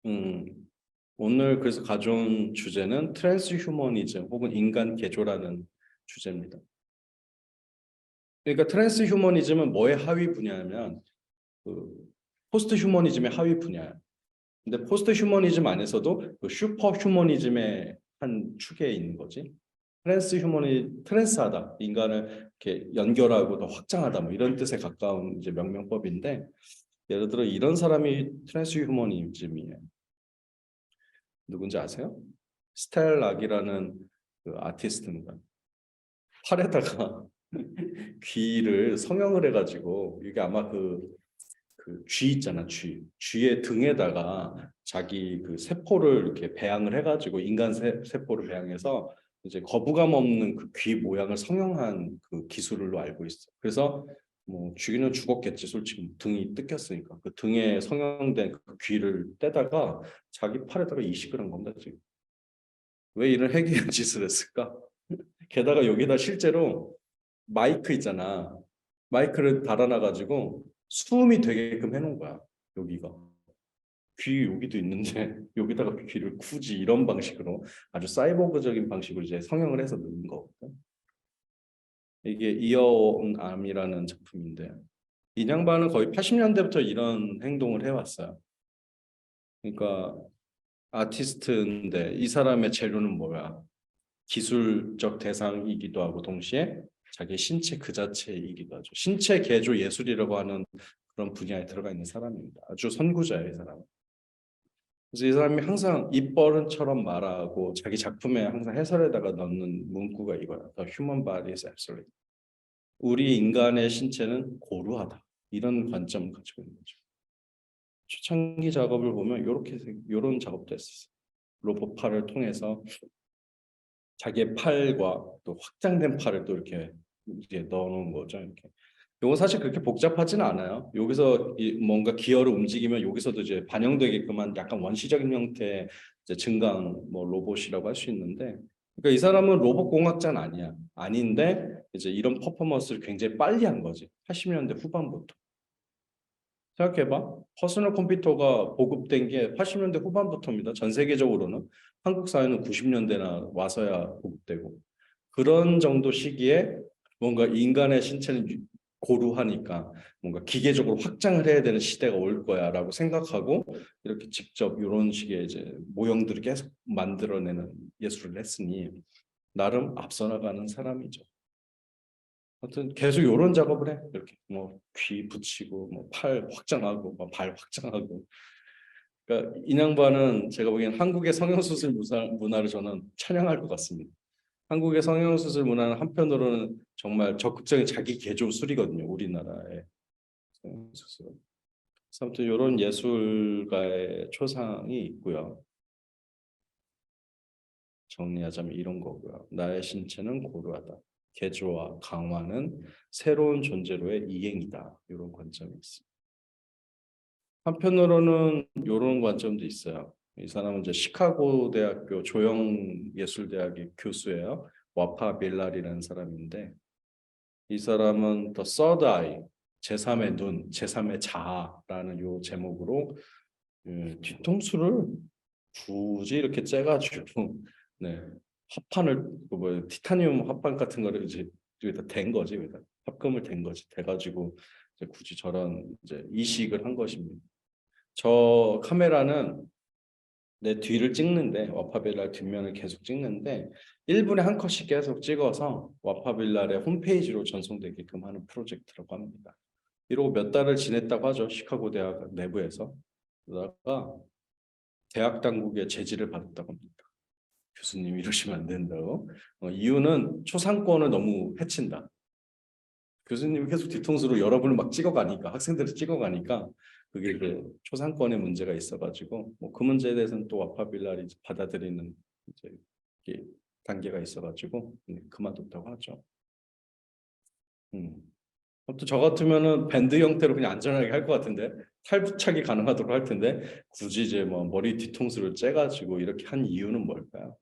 음, 오늘 그래서 가져온 주제는 트랜스 휴머니즘 혹은 인간 개조라는 주제입니다. 그러니까 트랜스 휴머니즘은 뭐의 하위 분야냐면 그 포스트 휴머니즘의 하위 분야예요. 근데 포스트 휴머니즘 안에서도 그 슈퍼 휴머니즘의 한 축에 있는 거지. 트랜스하다, 인간을 이렇게 연결하고 더 확장하다, 뭐 이런 뜻에 가까운 이제 명명법인데, 예를 들어 이런 사람이 트랜스 휴머니즘이에요. 누군지 아세요? 스텔락이라는 그 아티스트입니다. 팔에다가 귀를 성형을 해가지고, 이게 아마 쥐 있잖아, 쥐의 등에다가 자기 그 세포를 이렇게 배양을 해가지고, 인간 세포를 배양해서 이제 거부감 없는 그 귀 모양을 성형한 그 기술로 알고 있어. 그래서 뭐 쥐는 죽었겠지, 솔직히 등이 뜯겼으니까. 그 등에 성형된 그 귀를 떼다가 자기 팔에다가 이식을 한 겁니다, 지금. 왜 이런 해괴한 짓을 했을까? 게다가 여기다 실제로 마이크 있잖아. 마이크를 달아놔가지고 수음이 되게끔 해놓은 거야. 여기가. 귀 여기도 있는데 여기다가 귀를 굳이 이런 방식으로 아주 사이보그적인 방식으로 이제 성형을 해서 넣은 거거든. 이게 이어온 암이라는 작품인데 이 양반은 거의 80년대부터 이런 행동을 해왔어요. 그러니까 아티스트인데 이 사람의 재료는 뭐야? 기술적 대상이기도 하고 동시에 자기 신체 그 자체이기도 하죠. 신체 개조 예술이라고 하는 그런 분야에 들어가 있는 사람입니다. 아주 선구자예요, 이 사람은. 그래서 이 사람이 항상 입버릇처럼 말하고 자기 작품에 항상 해설에다가 넣는 문구가 이거야. The human body is absolute. 우리 인간의 신체는 고루하다. 이런 관점을 가지고 있는 거죠. 초창기 작업을 보면 이런 작업도 했었어요. 로봇 팔을 통해서 자기의 팔과 또 확장된 팔을 또 이렇게 이제 넣어놓은 거죠. 이렇게. 요거 사실 그렇게 복잡하지는 않아요. 여기서 뭔가 기어를 움직이면 여기서도 이제 반영되게끔 한 약간 원시적인 형태의 이제 증강 뭐 로봇이라고 할 수 있는데, 그러니까 이 사람은 로봇 공학자는 아니야. 아닌데 이제 이런 퍼포먼스를 굉장히 빨리 한 거지. 80년대 후반부터. 생각해봐. 퍼스널 컴퓨터가 보급된 게 80년대 후반부터입니다. 전 세계적으로는. 한국 사회는 90년대나 와서야 보급되고. 그런 정도 시기에 뭔가 인간의 신체는 고루하니까 뭔가 기계적으로 확장을 해야 되는 시대가 올 거야라고 생각하고 이렇게 직접 이런 식의 이제 모형들을 계속 만들어내는 예술을 했으니 나름 앞서 나가는 사람이죠. 하여튼 계속 이런 작업을 해. 이렇게 뭐 귀 붙이고 뭐 팔 확장하고 뭐 발 확장하고. 그러니까 인양반은 제가 보기엔 한국의 성형수술 문화를 저는 찬양할 것 같습니다. 한국의 성형수술 문화는 한편으로는 정말 적극적인 자기 개조술이거든요. 우리나라의 성형수술. 그래서 아무튼 이런 예술가의 초상이 있고요. 정리하자면 이런 거고요. 나의 신체는 고루하다. 개조와 강화는 새로운 존재로의 이행이다. 이런 관점이 있습니다. 한편으로는 이런 관점도 있어요. 이 사람은 이제 시카고 대학교 조형예술대학의 교수예요. 와파 빌랄이라는 사람인데 이 사람은 The Third Eye, 제3의 눈, 제3의 자아라는 요 제목으로 뒤통수를 굳이 이렇게 째가지고 네 합판을 뭐 티타늄 합판 같은 거를 이제 여기다 댄 거지, 여기다 합금을 댄 거지, 돼가지고 이제 굳이 저런 이제 이식을 한 것입니다. 저 카메라는 내 뒤를 찍는데 와파빌랄 뒷면을 계속 찍는데 1분에 한 컷씩 계속 찍어서 와파빌랄의 홈페이지로 전송되게끔 하는 프로젝트라고 합니다. 이러고 몇 달을 지냈다고 하죠. 시카고 대학 내부에서. 그러다가 대학 당국의 제지를 받았다고 합니다. 교수님 이러시면 안 된다고. 이유는 초상권을 너무 해친다. 교수님이 계속 뒤통수로 여러분을 막 찍어가니까 학생들을 찍어가니까 그게 그 초상권의 문제가 있어가지고 뭐 그 문제에 대해서는 또 와파빌라리 받아들이는 이제 이게 단계가 있어가지고 그만뒀다고 하죠. 음. 또 저 같으면은 밴드 형태로 그냥 안전하게 할 것 같은데 탈부착이 가능하도록 할 텐데 굳이 이제 뭐 머리 뒤통수를 째가지고 이렇게 한 이유는 뭘까요?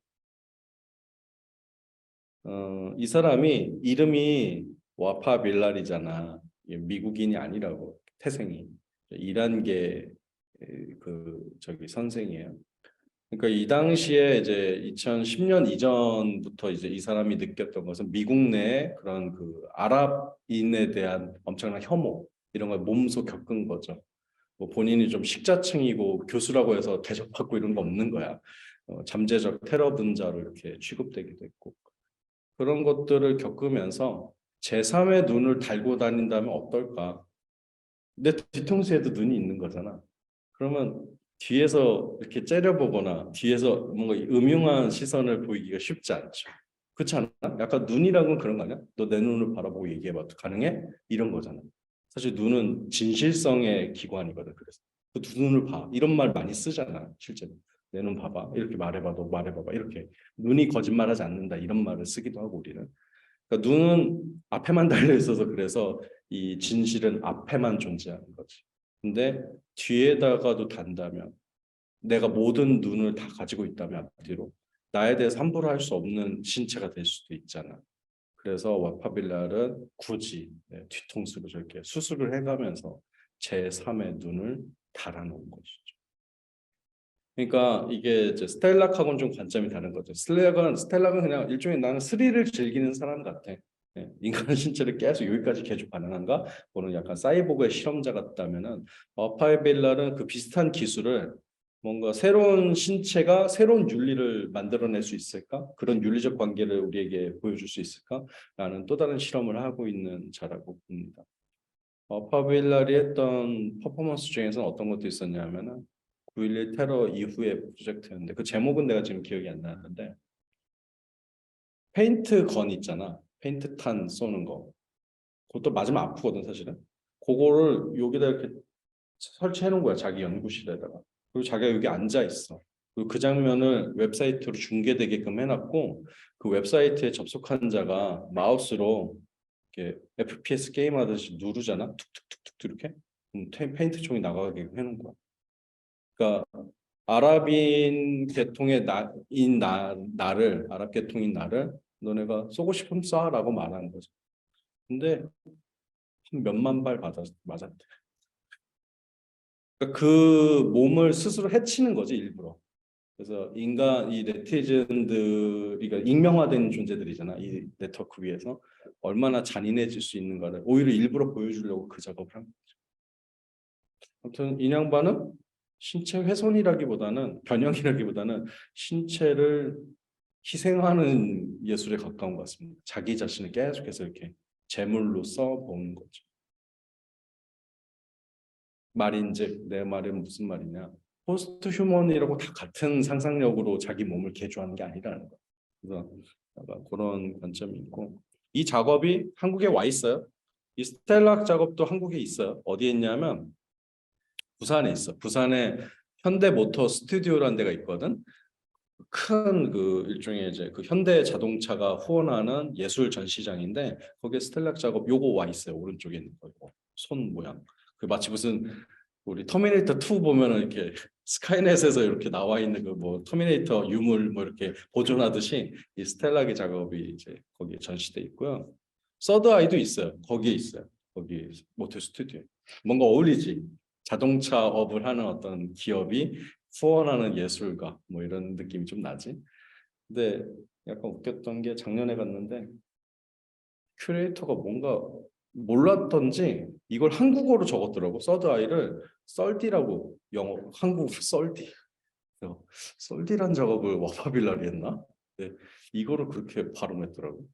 이 사람이 이름이 와파 빌랄이잖아. 미국인이 아니라고 태생이 이란계 저기 선생이에요. 그러니까 이 당시에 이제 2010년 이전부터 이제 이 사람이 느꼈던 것은 미국 내에 그런 그 아랍인에 대한 엄청난 혐오 이런 걸 몸소 겪은 거죠. 뭐 본인이 좀 식자층이고 교수라고 해서 대접받고 이런 거 없는 거야. 잠재적 테러 분자로 이렇게 취급되기도 했고 그런 것들을 겪으면서 제3의 눈을 달고 다닌다면 어떨까? 내 뒤통수에도 눈이 있는 거잖아. 그러면 뒤에서 이렇게 째려보거나 뒤에서 뭔가 음흉한 시선을 보이기가 쉽지 않죠. 그렇지 않아? 약간 눈이라는 건 그런 거 아니야? 너 내 눈을 바라보고 얘기해봐. 가능해? 이런 거잖아. 사실 눈은 진실성의 기관이거든. 그래서 그 두 눈을 봐. 이런 말 많이 쓰잖아. 실제로. 내 눈 봐봐. 이렇게 말해봐. 너 말해봐봐. 이렇게. 눈이 거짓말하지 않는다. 이런 말을 쓰기도 하고 우리는. 그러니까 눈은 앞에만 달려 있어서 그래서 이 진실은 앞에만 존재하는 거지. 근데 뒤에다가도 단다면 내가 모든 눈을 다 가지고 있다면 앞뒤로 나에 대해서 함부로 할 수 없는 신체가 될 수도 있잖아. 그래서 와파빌랄은 굳이 뒤통수로 저렇게 수술을 해가면서 제3의 눈을 달아놓은 것이죠. 그러니까 이게 이제 스텔락하고는 좀 관점이 다른 거죠. 스텔락은 그냥 일종의 나는 스릴을 즐기는 사람 같아. 인간 신체를 계속 여기까지 개조 가능한가? 그는 약간 사이보그의 실험자 같다면은 파이빌라는 그 비슷한 기술을 뭔가 새로운 신체가 새로운 윤리를 만들어낼 수 있을까? 그런 윤리적 관계를 우리에게 보여줄 수 있을까? 라는 또 다른 실험을 하고 있는 자라고 봅니다. 파빌라리 했던 퍼포먼스 중에서는 어떤 것도 있었냐면은 9.11 테러 이후의 프로젝트였는데 그 제목은 내가 지금 기억이 안 나는데 페인트 건 있잖아. 페인트 탄 쏘는 거. 그것도 맞으면 아프거든 사실은. 그거를 여기다 이렇게 설치해 놓은 거야. 자기 연구실에다가. 그리고 자기가 여기 앉아 있어. 그리고 그 장면을 웹사이트로 중계되게끔 해놨고 그 웹사이트에 접속한 자가 마우스로 이렇게 FPS 게임 하듯이 누르잖아. 툭툭툭툭 이렇게. 페인트 총이 나가게 해놓은 거야. 그러니까 아랍인 계통의 나를 아랍 계통인 나를 너네가 쏘고 싶으면 쏴라고 말하는 거죠. 근데 한 몇만 발 맞았대. 그러니까 그 몸을 스스로 해치는 거지 일부러. 그래서 인간 이 네티즌들이 그러니까 익명화된 존재들이잖아. 이 네트워크 위에서 얼마나 잔인해질 수 있는가를 오히려 일부러 보여주려고 그 작업을 한 거죠. 아무튼 이 양반은 신체 훼손이라기보다는 변형이라기보다는 신체를 희생하는 예술에 가까운 것 같습니다. 자기 자신을 계속해서 이렇게 제물로 써보는 거죠. 말인즉 내 말은 무슨 말이냐. 포스트 휴먼이라고 다 같은 상상력으로 자기 몸을 개조하는 게 아니라는 거. 그래서 약간 그런 관점이 있고 이 작업이 한국에 와 있어요. 이 스텔락 작업도 한국에 있어요. 어디에 있냐면 부산에 있어. 부산에 현대모터 스튜디오라는 데가 있거든. 큰 그 일종의 이제 그 현대 자동차가 후원하는 예술 전시장인데 거기에 스텔락 작업 요거 와 있어요. 오른쪽에 있는 거 이거. 손 모양. 그 마치 무슨 우리 터미네이터 2 보면은 이렇게 스카이넷에서 이렇게 나와 있는 그 뭐 터미네이터 유물 뭐 이렇게 보존하듯이 이 스텔락의 작업이 이제 거기에 전시돼 있고요. 서드 아이도 있어요. 거기에 있어요. 거기 모터 스튜디오. 뭔가 어울리지. 자동차 업을 하는 어떤 기업이 후원하는 예술가 뭐 이런 느낌이 좀 나지. 근데 약간 웃겼던 게 작년에 갔는데 큐레이터가 뭔가 몰랐던지 이걸 한국어로 적었더라고. 서드 아이를 썰디라고 영어 한국 썰디. 썰디란 작업을 와파빌라리 했나? 네, 이거를 그렇게 발음했더라고.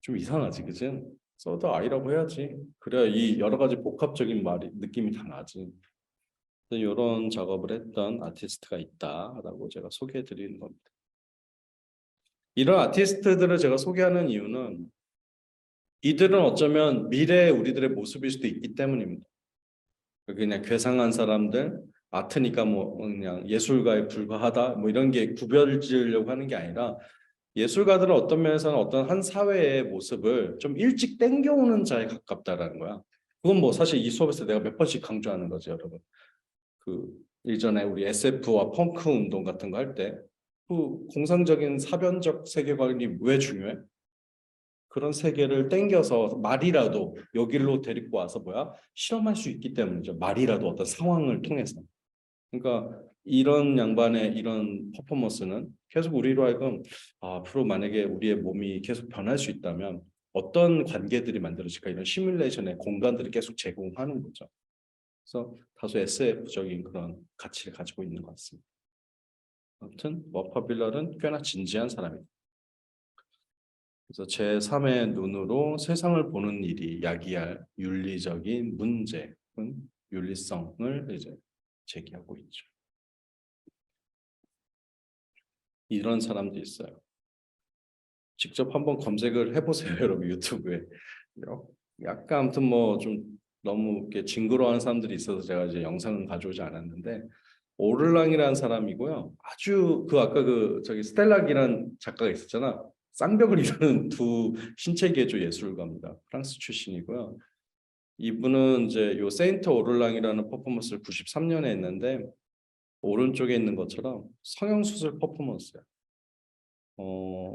좀 이상하지, 그치? 서드 아이라고 해야지. 그래야 이 여러 가지 복합적인 말이 느낌이 다 나지. 이런 작업을 했던 아티스트가 있다라고 제가 소개해 드리는 겁니다. 이런 아티스트들을 제가 소개하는 이유는 이들은 어쩌면 미래의 우리들의 모습일 수도 있기 때문입니다. 그냥 괴상한 사람들, 아트니까 뭐 그냥 예술가에 불과하다 뭐 이런 게 구별지으려고 하는 게 아니라 예술가들은 어떤 면에서는 어떤 한 사회의 모습을 좀 일찍 땡겨오는 자에 가깝다라는 거야. 그건 뭐 사실 이 수업에서 내가 몇 번씩 강조하는 거죠, 여러분. 그 일전에 우리 SF와 펑크 운동 같은 거 할 때 그 공상적인 사변적 세계관이 왜 중요해? 그런 세계를 땡겨서 말이라도 여기로 데리고 와서 뭐야? 실험할 수 있기 때문이죠. 말이라도 어떤 상황을 통해서. 그러니까 이런 양반의 이런 퍼포먼스는 계속 우리로 하여금 앞으로 만약에 우리의 몸이 계속 변할 수 있다면 어떤 관계들이 만들어질까 이런 시뮬레이션의 공간들을 계속 제공하는 거죠. 그래서 다소 SF적인 그런 가치를 가지고 있는 것 같습니다. 아무튼 머파빌럴은 꽤나 진지한 사람입니다. 그래서 제3의 눈으로 세상을 보는 일이 야기할 윤리적인 문제는 윤리성을 이제 제기하고 있죠. 이런 사람도 있어요. 직접 한번 검색을 해보세요, 여러분 유튜브에. 약간 아무튼 뭐 좀 너무 이렇게 징그러워하는 사람들이 있어서 제가 이제 영상은 가져오지 않았는데 오를랑이라는 사람이고요. 아주 그 아까 그 저기 스텔락이라는 작가가 있었잖아. 쌍벽을 이루는 두 신체계조 예술가입니다. 프랑스 출신이고요. 이분은 이제 요 세인트 오를랑이라는 퍼포먼스를 93년에 했는데 오른쪽에 있는 것처럼 성형수술 퍼포먼스야.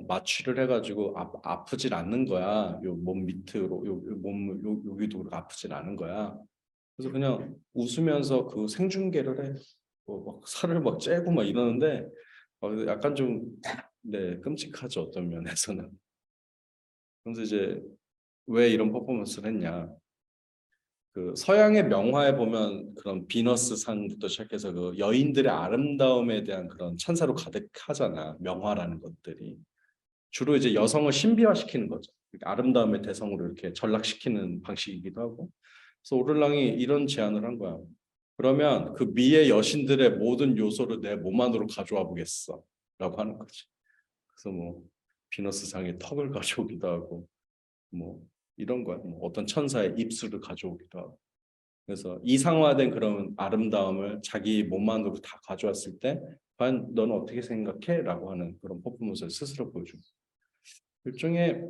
마취를 해가지고 아프질 않는 거야. 요 몸 밑으로 몸 여기도 그렇게 아프질 않은 거야. 그래서 그냥 웃으면서 그 생중계를 해. 막 살을 막 째고 막 이러는데 약간 좀 네, 끔찍하죠 어떤 면에서는. 그래서 이제 왜 이런 퍼포먼스를 했냐? 그 서양의 명화에 보면 그런 비너스 상부터 시작해서 그 여인들의 아름다움에 대한 그런 찬사로 가득하잖아. 명화라는 것들이. 주로 이제 여성을 신비화시키는 거죠. 아름다움의 대성으로 이렇게 전락시키는 방식이기도 하고. 그래서 오를랑이 이런 제안을 한 거야. 그러면 그 미의 여신들의 모든 요소를 내 몸 안으로 가져와 보겠어. 라고 하는 거지. 그래서 뭐 비너스상의 턱을 가져오기도 하고 뭐 이런 거야. 뭐 어떤 천사의 입술을 가져오기도 하고. 그래서 이상화된 그런 아름다움을 자기 몸 안으로 다 가져왔을 때 과연 너는 어떻게 생각해? 라고 하는 그런 퍼포먼스를 스스로 보여줍니다. 일종의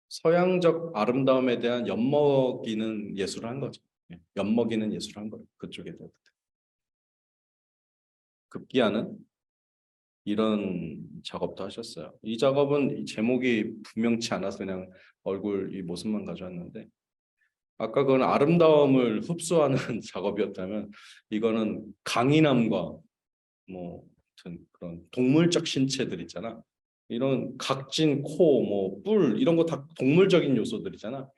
서양적 아름다움에 대한 엿먹이는 예술을 한 거죠. 엿먹이는 예술을 한 거예요. 그쪽에 대해. 급기야는 이런 작업도 하셨어요. 이 작업은 이 제목이 분명치 않아서 그냥 얼굴 이 모습만 가져왔는데 아까 그건 아름다움을 흡수하는 작업이었다면 이거는 강인함과 뭐 그런 동물적 신체들 있잖아. 이런 각진 코, 뭐 뿔 이런 거 다 동물적인 요소들이잖아.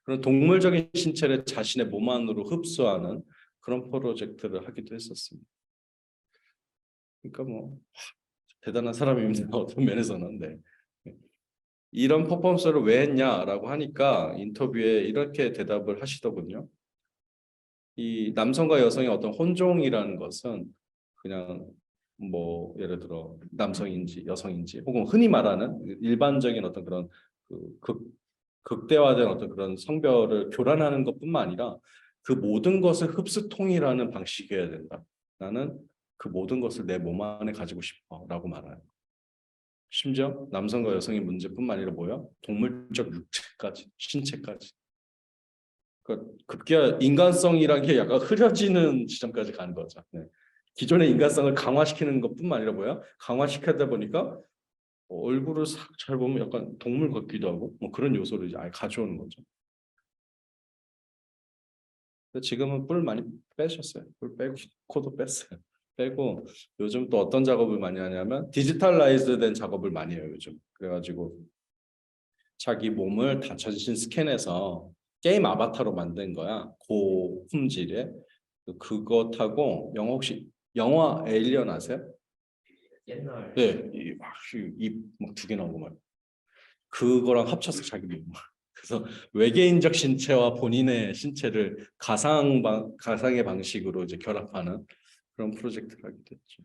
그런 동물적인 신체를 자신의 몸 안으로 흡수하는 그런 프로젝트를 하기도 했었습니다. 그러니까 뭐 대단한 사람입니다. 어떤 면에서는. 네. 이런 퍼포먼스를 왜 했냐라고 하니까 인터뷰에 이렇게 대답을 하시더군요. 이 남성과 여성의 어떤 혼종이라는 것은 그냥 뭐 예를 들어 남성인지 여성인지 혹은 흔히 말하는 일반적인 어떤 그런 극대화된 어떤 그런 성별을 교란하는 것뿐만 아니라 그 모든 것을 흡수통이라는 방식이어야 된다. 나는 그 모든 것을 내 몸 안에 가지고 싶어라고 말하는. 심지어 남성과 여성의 문제뿐만 아니라 뭐야? 동물적 육체까지, 신체까지. 그러니까 급기야 인간성이라는 게 약간 흐려지는 지점까지 가는 거죠. 네. 기존의 인간성을 강화시키는 것뿐만 아니라 뭐야? 강화시키다 보니까 얼굴을 싹 잘 보면 약간 동물 같기도 하고 뭐 그런 요소를 이제 아예 가져오는 거죠. 근데 지금은 뿔 많이 빼셨어요. 뿔 빼고 코도 뺐어요. 빼고 요즘 또 어떤 작업을 많이 하냐면 디지털라이즈된 작업을 많이 해요 요즘. 그래가지고 자기 몸을 다 전신 스캔해서 게임 아바타로 만든 거야. 고품질의 그것하고 영화 혹시 영화 에일리언 아세요? 옛날 네, 입막 두 개 나오고 말. 그거랑 합쳐서 자기 몸. 그래서 외계인적 신체와 본인의 신체를 가상의 방식으로 이제 결합하는 그런 프로젝트를 하게 됐죠.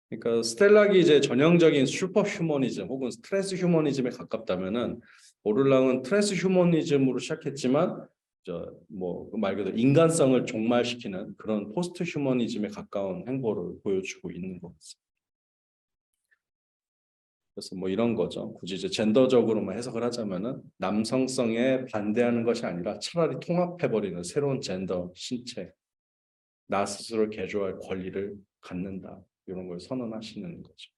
그러니까 스텔락이 이제 전형적인 슈퍼 휴머니즘 혹은 트랜스 휴머니즘에 가깝다면은 오를랑은 트랜스 휴머니즘으로 시작했지만 뭐말 그대로 인간성을 종말시키는 그런 포스트 휴머니즘에 가까운 행보를 보여주고 있는 것 같습니다. 그래서 뭐 이런 거죠. 굳이 이제 젠더적으로만 해석을 하자면은 남성성에 반대하는 것이 아니라 차라리 통합해버리는 새로운 젠더 신체, 나 스스로를 개조할 권리를 갖는다. 이런 걸 선언하시는 거죠.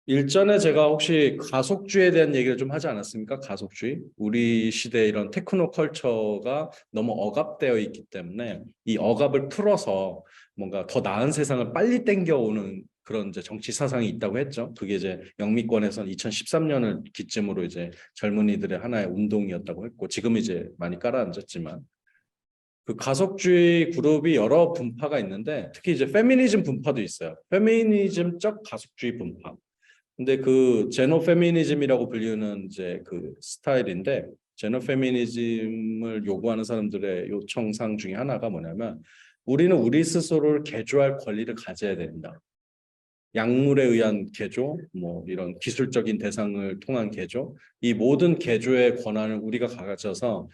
일전에 제가 혹시 가속주의에 대한 얘기를 좀 하지 않았습니까? 가속주의. 우리 시대 이런 테크노 컬처가 너무 억압되어 있기 때문에 이 억압을 풀어서 뭔가 더 나은 세상을 빨리 땡겨오는 그런 이제 정치 사상이 있다고 했죠. 그게 이제 영미권에서는 2013년을 기점으로 이제 젊은이들의 하나의 운동이었다고 했고 지금 이제 많이 깔아앉았지만 그 가속주의 그룹이 여러 분파가 있는데 특히 이제 페미니즘 분파도 있어요. 페미니즘적 가속주의 분파. 근데 그 제노 페미니즘이라고 불리는 이제 그 스타일인데 제노 페미니즘을 요구하는 사람들의 요청사항 중에 하나가 뭐냐면 우리는 우리 스스로를 개조할 권리를 가져야 된다. 약물에 의한 개조, 뭐 이런 기술적인 대상을 통한 개조, 이 모든 개조의 권한을 우리가 가져서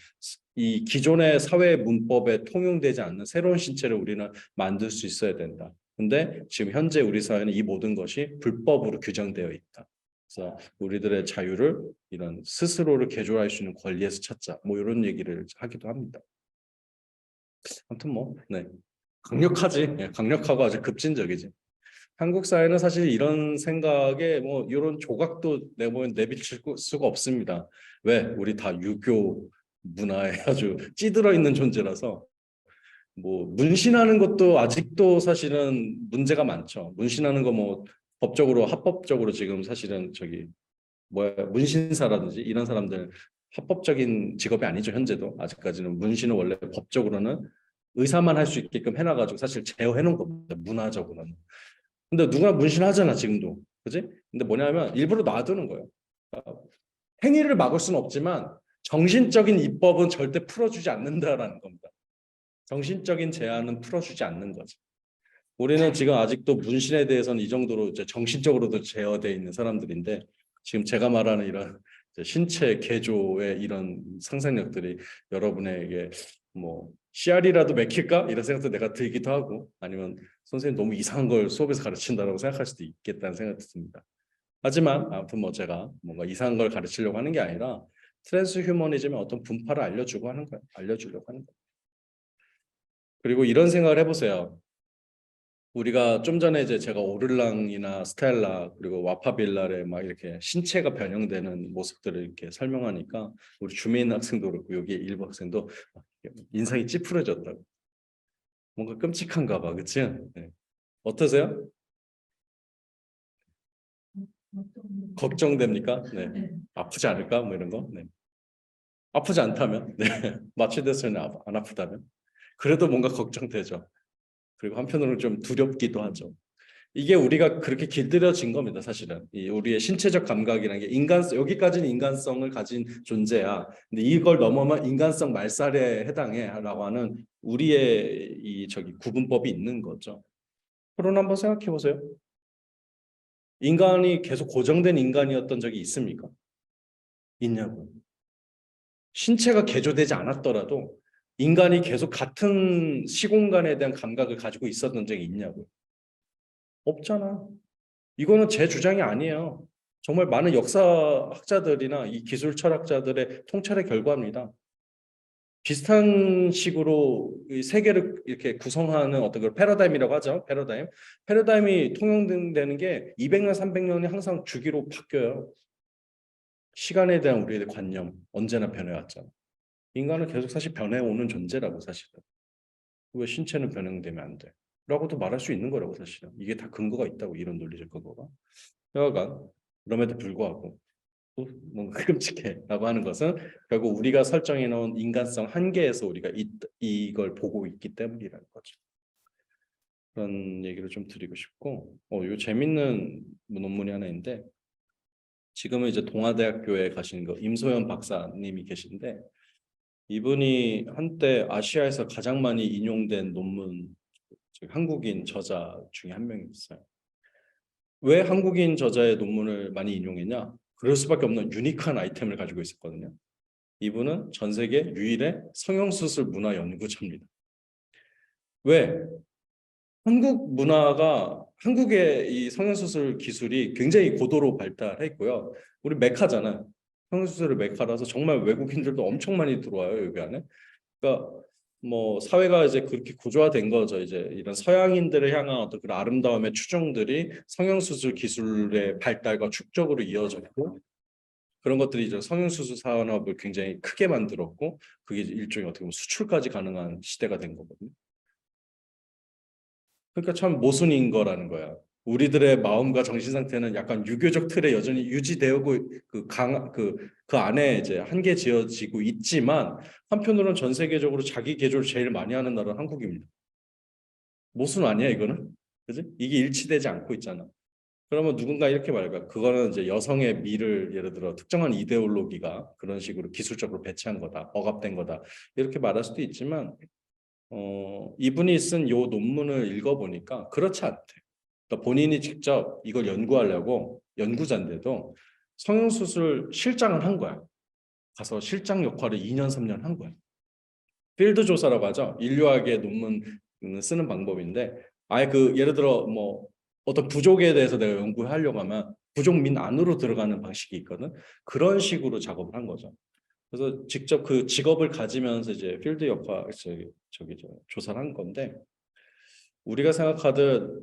이 기존의 사회 문법에 통용되지 않는 새로운 신체를 우리는 만들 수 있어야 된다. 근데 지금 현재 우리 사회는 이 모든 것이 불법으로 규정되어 있다. 그래서 우리들의 자유를 이런 스스로를 개조할 수 있는 권리에서 찾자. 뭐 이런 얘기를 하기도 합니다. 아무튼 뭐, 네. 강력하지. 예, 강력하고 아주 급진적이지. 한국 사회는 사실 이런 생각에 뭐 이런 조각도 내보면 내비칠 수가 없습니다. 왜? 우리 다 유교 문화에 아주 찌들어 있는 존재라서 뭐 문신하는 것도 아직도 사실은 문제가 많죠. 문신하는 거 뭐 법적으로 합법적으로 지금 사실은 저기 뭐야 문신사라든지 이런 사람들 합법적인 직업이 아니죠. 현재도 아직까지는 문신은 원래 법적으로는 의사만 할 수 있게끔 해놔가지고 사실 제어해 놓은 겁니다. 문화적으로는. 근데 누가 문신하잖아 지금도, 그지? 근데 뭐냐면 일부러 놔두는 거예요. 행위를 막을 수는 없지만 정신적인 입법은 절대 풀어주지 않는다라는 겁니다. 정신적인 제한은 풀어주지 않는 거지. 우리는 지금 아직도 문신에 대해서는 이 정도로 이제 정신적으로도 제어되어 있는 사람들인데 지금 제가 말하는 이런 신체 개조의 이런 상상력들이 여러분에게 뭐 씨알이라도 맥힐까? 이런 생각도 내가 들기도 하고 아니면 선생님 너무 이상한 걸 수업에서 가르친다라고 생각할 수도 있겠다는 생각이 듭니다. 하지만 아무튼 뭐 제가 뭔가 이상한 걸 가르치려고 하는 게 아니라 트랜스 휴머니즘의 어떤 분파를 알려주고 하는 거예요. 알려주려고 하는 거예요. 그리고 이런 생각을 해보세요. 우리가 좀 전에 이제 제가 오를랑이나 스텔라 그리고 와파빌라의 막 이렇게 신체가 변형되는 모습들을 이렇게 설명하니까 우리 주메인 학생도 그렇고 여기 일부 학생도 인상이 찌푸려졌다고. 뭔가 끔찍한가 봐, 그치? 네. 어떠세요? 걱정됩니까? 네. 아프지 않을까? 뭐 이런 거. 네. 아프지 않다면, 네. 마취됐으면 안 아프다면, 그래도 뭔가 걱정되죠. 그리고 한편으로는 좀 두렵기도 하죠. 이게 우리가 그렇게 길들여진 겁니다, 사실은. 이 우리의 신체적 감각이라는 게 여기까지는 인간성을 가진 존재야. 근데 이걸 넘어면 인간성 말살에 해당해라고 하는 우리의 이 저기 구분법이 있는 거죠. 그러나 한번 생각해 보세요. 인간이 계속 고정된 인간이었던 적이 있습니까? 있냐고. 신체가 개조되지 않았더라도 인간이 계속 같은 시공간에 대한 감각을 가지고 있었던 적이 있냐고. 없잖아. 이거는 제 주장이 아니에요. 정말 많은 역사학자들이나 이 기술 철학자들의 통찰의 결과입니다. 비슷한 식으로 이 세계를 이렇게 구성하는 어떤 걸 패러다임이라고 하죠. 패러다임. 패러다임이 통용되는 게 200년, 300년이 항상 주기로 바뀌어요. 시간에 대한 우리의 관념 언제나 변해왔잖아. 인간은 계속 사실 변해오는 존재라고 사실은. 왜 신체는 변형되면 안 돼? 라고도 말할 수 있는 거라고 사실은. 이게 다 근거가 있다고 이런 논리적 근거가. 여하간 그럼에도 불구하고 뭔가 끔찍해라고 하는 것은 결국 우리가 설정해 놓은 인간성 한계에서 우리가 이걸 보고 있기 때문이라는 거죠. 그런 얘기를 좀 드리고 싶고, 요 재밌는 논문이 하나 있는데 지금은 이제 동아대학교에 가신 거 임소연 박사님이 계신데 이분이 한때 아시아에서 가장 많이 인용된 논문 한국인 저자 중에 한 명이었어요. 왜 한국인 저자의 논문을 많이 인용했냐? 그럴 수밖에 없는 유니크한 아이템을 가지고 있었거든요. 이분은 전 세계 유일의 성형수술 문화 연구자입니다. 왜? 한국 문화가 한국의 이 성형수술 기술이 굉장히 고도로 발달했고요. 우리 메카잖아요. 성형수술의 메카라서 정말 외국인들도 엄청 많이 들어와요, 여기 안에. 그러니까 뭐 사회가 이제 그렇게 구조화된 거죠. 이제 이런 서양인들을 향한 어떤 그런 아름다움의 추종들이 성형수술 기술의 발달과 축적으로 이어졌고 그런 것들이 이제 성형수술 산업을 굉장히 크게 만들었고 그게 일종의 어떻게 보면 수출까지 가능한 시대가 된 거거든요. 그러니까 참 모순인 거라는 거야. 우리들의 마음과 정신 상태는 약간 유교적 틀에 여전히 유지되고 그 안에 이제 한계 지어지고 있지만 한편으로는 전 세계적으로 자기 개조를 제일 많이 하는 나라는 한국입니다. 모순 아니야 이거는? 그지? 이게 일치되지 않고 있잖아. 그러면 누군가 이렇게 말할까? 그거는 이제 여성의 미를 예를 들어 특정한 이데올로기가 그런 식으로 기술적으로 배치한 거다, 억압된 거다 이렇게 말할 수도 있지만 이분이 쓴 요 논문을 읽어보니까 그렇지 않대. 그러니까 본인이 직접 이걸 연구하려고 연구자인데도 성형수술 실장을 한 거야. 가서 실장 역할을 2년, 3년 한 거야. 필드 조사라고 하죠. 인류학의 논문 쓰는 방법인데 아예 그 예를 들어 뭐 어떤 부족에 대해서 내가 연구하려고 하면 부족민 안으로 들어가는 방식이 있거든. 그런 식으로 작업을 한 거죠. 그래서 직접 그 직업을 가지면서 이제 필드 역할 조사를 한 건데 우리가 생각하듯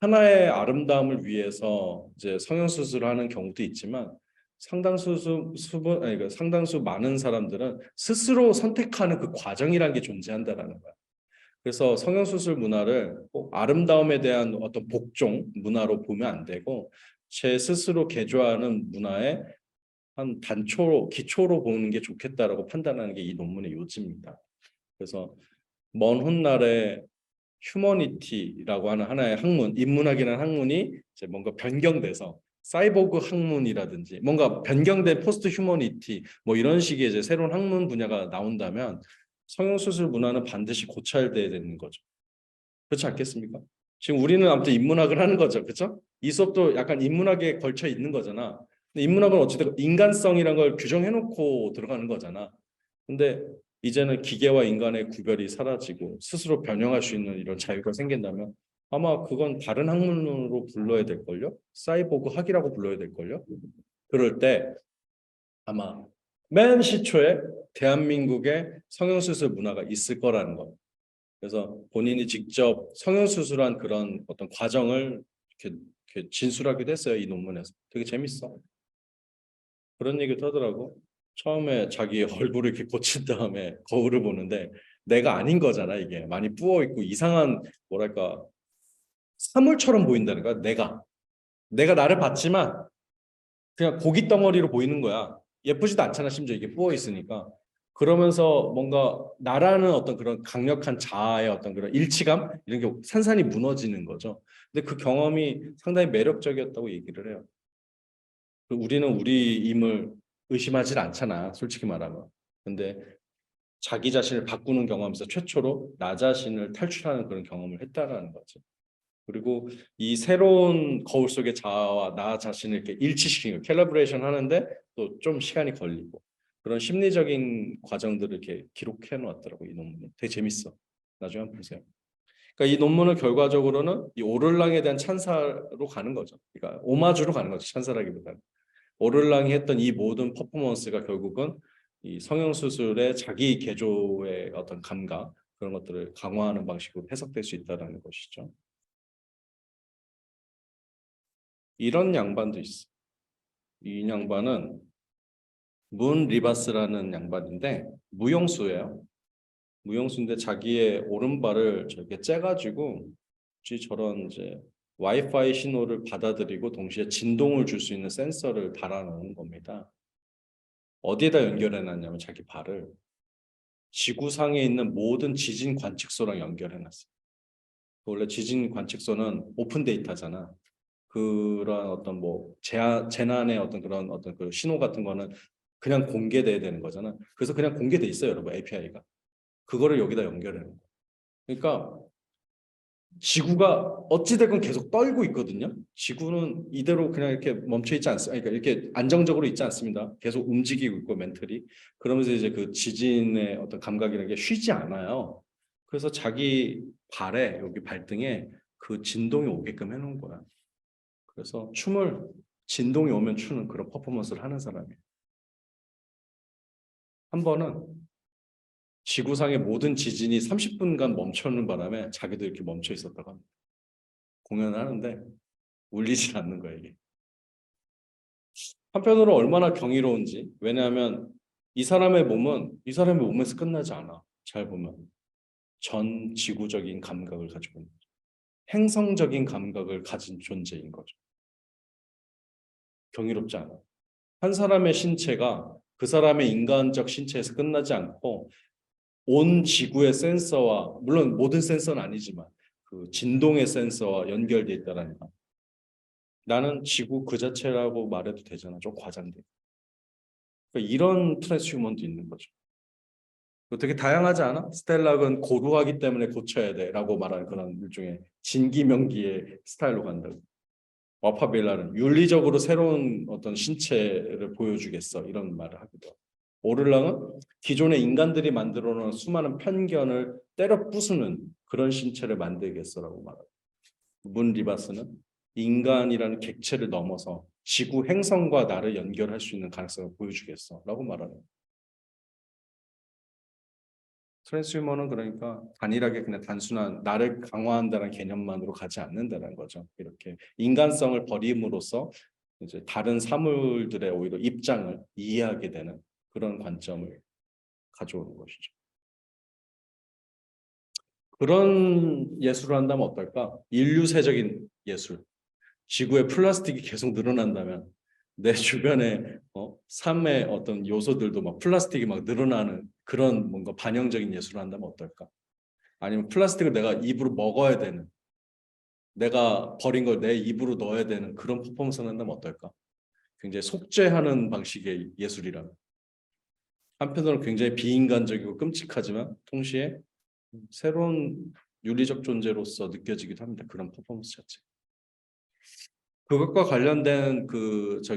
하나의 아름다움을 위해서 이제 성형수술을 하는 경우도 있지만 상당수 많은 사람들은 스스로 선택하는 그 과정이라는 게 존재한다라는 거야. 그래서 성형수술 문화를 꼭 아름다움에 대한 어떤 복종 문화로 보면 안 되고 제 스스로 개조하는 문화의 한 단초로 기초로 보는 게 좋겠다라고 판단하는 게 이 논문의 요지입니다. 그래서 먼 훗날에 휴머니티라고 하는 하나의 학문, 인문학이라는 학문이 이제 뭔가 변경돼서 사이보그 학문이라든지 뭔가 변경된 포스트 휴머니티 뭐 이런 식의 이제 새로운 학문 분야가 나온다면 성형수술 문화는 반드시 고찰돼야 되는 거죠. 그렇지 않겠습니까? 지금 우리는 아무튼 인문학을 하는 거죠. 그렇죠? 이 수업도 약간 인문학에 걸쳐 있는 거잖아. 근데 인문학은 어찌됐건 인간성이란 걸 규정해 놓고 들어가는 거잖아. 근데 이제는 기계와 인간의 구별이 사라지고 스스로 변형할 수 있는 이런 자유가 생긴다면 아마 그건 다른 학문으로 불러야 될걸요? 사이보그 학이라고 불러야 될걸요? 그럴 때 아마 맨 시초에 대한민국의 성형수술 문화가 있을 거라는 거. 그래서 본인이 직접 성형수술한 그런 어떤 과정을 이렇게 진술하기도 했어요. 이 논문에서. 되게 재밌어. 그런 얘기도 하더라고. 처음에 자기 얼굴을 이렇게 고친 다음에 거울을 보는데 내가 아닌 거잖아, 이게. 많이 부어 있고 이상한 뭐랄까 사물처럼 보인다는 거야, 내가. 내가 나를 봤지만 그냥 고기 덩어리로 보이는 거야. 예쁘지도 않잖아, 심지어 이게 부어 있으니까. 그러면서 뭔가 나라는 어떤 그런 강력한 자아의 어떤 그런 일치감 이런 게 산산이 무너지는 거죠. 근데 그 경험이 상당히 매력적이었다고 얘기를 해요. 우리는 우리임을 의심하지 않잖아, 솔직히 말하면. 근데 자기 자신을 바꾸는 경험에서 최초로 나 자신을 탈출하는 그런 경험을 했다라는 거죠. 그리고 이 새로운 거울 속의 자아와 나 자신을 이렇게 일치시키는 거, 캘리브레이션 하는데 또 좀 시간이 걸리고 그런 심리적인 과정들을 이렇게 기록해 놓았더라고 이 논문이. 되게 재밌어. 나중에 한번 보세요. 그러니까 이 논문은 결과적으로는 이 오를랑에 대한 찬사로 가는 거죠. 그러니까 오마주로 가는 거죠. 찬사라기보다는. 오를랑이 했던 이 모든 퍼포먼스가 결국은 이 성형수술의 자기 개조의 어떤 감각 그런 것들을 강화하는 방식으로 해석될 수 있다는 것이죠. 이런 양반도 있어. 이 양반은 문 리바스라는 양반인데 무용수예요. 무용수인데 자기의 오른발을 저렇게 째가지고 저런 이제 와이파이 신호를 받아들이고 동시에 진동을 줄 수 있는 센서를 달아놓은 겁니다. 어디에다 연결해 놨냐면 자기 발을 지구상에 있는 모든 지진 관측소랑 연결해 놨어요. 원래 지진 관측소는 오픈 데이터잖아. 그런 어떤 뭐 재난의 어떤 그런 어떤 그 신호 같은 거는 그냥 공개돼야 되는 거잖아. 그래서 그냥 공개돼 있어요, 여러분 API가. 그거를 여기다 연결해 놓은 거예요. 그러니까 지구가 어찌됐건 계속 떨고 있거든요. 지구는 이대로 그냥 이렇게 멈춰 있지 않습니다. 그러니까 이렇게 안정적으로 있지 않습니다. 계속 움직이고 있고 멘틀이. 그러면서 이제 그 지진의 어떤 감각이라는 게 쉬지 않아요. 그래서 자기 발에 여기 발등에 그 진동이 오게끔 해놓은 거야. 그래서 춤을 진동이 오면 추는 그런 퍼포먼스를 하는 사람이에요. 한 번은 지구상의 모든 지진이 30분간 멈추는 바람에 자기도 이렇게 멈춰 있었다고 합니다. 공연을 하는데 울리질 않는 거예요, 이게. 한편으로 얼마나 경이로운지. 왜냐하면 이 사람의 몸에서 끝나지 않아. 잘 보면 전 지구적인 감각을 가지고 있는 거죠. 행성적인 감각을 가진 존재인 거죠. 경이롭지 않아. 한 사람의 신체가 그 사람의 인간적 신체에서 끝나지 않고 온 지구의 센서와, 물론 모든 센서는 아니지만 그 진동의 센서와 연결돼 있다는 거. 나는 지구 그 자체라고 말해도 되잖아. 좀 과장돼. 그러니까 이런 트랜스휴먼도 있는 거죠. 되게 다양하지 않아? 스텔락은 고루하기 때문에 고쳐야 돼라고 말하는 그런 일종의 진기명기의 스타일로 간다고. 와파빌라는 윤리적으로 새로운 어떤 신체를 보여주겠어 이런 말을 하기도 하고. 오를랑은 기존의 인간들이 만들어 놓은 수많은 편견을 때려 부수는 그런 신체를 만들겠어라고 말하고. 문 리바스는 인간이라는 객체를 넘어서 지구 행성과 나를 연결할 수 있는 가능성을 보여주겠어라고 말하는. 트랜스휴머는 그러니까 단일하게 그냥 단순한 나를 강화한다는 개념만으로 가지 않는다는 거죠. 이렇게 인간성을 버림으로써 이제 다른 사물들의 오히려 입장을 이해하게 되는 그런 관점을 가져오는 것이죠. 그런 예술을 한다면 어떨까? 인류세적인 예술. 지구에 플라스틱이 계속 늘어난다면 내 주변에 삶의 어떤 요소들도 막 플라스틱이 막 늘어나는 그런 뭔가 반영적인 예술을 한다면 어떨까? 아니면 플라스틱을 내가 입으로 먹어야 되는, 내가 버린 걸 내 입으로 넣어야 되는 그런 퍼포먼스를 한다면 어떨까? 굉장히 속죄하는 방식의 예술이라면. 한편으로는 굉장히 비인간적이고 끔찍하지만 동시에 새로운 윤리적 존재로서 느껴지기도 합니다. 그런 퍼포먼스 자체. 그것과 관련된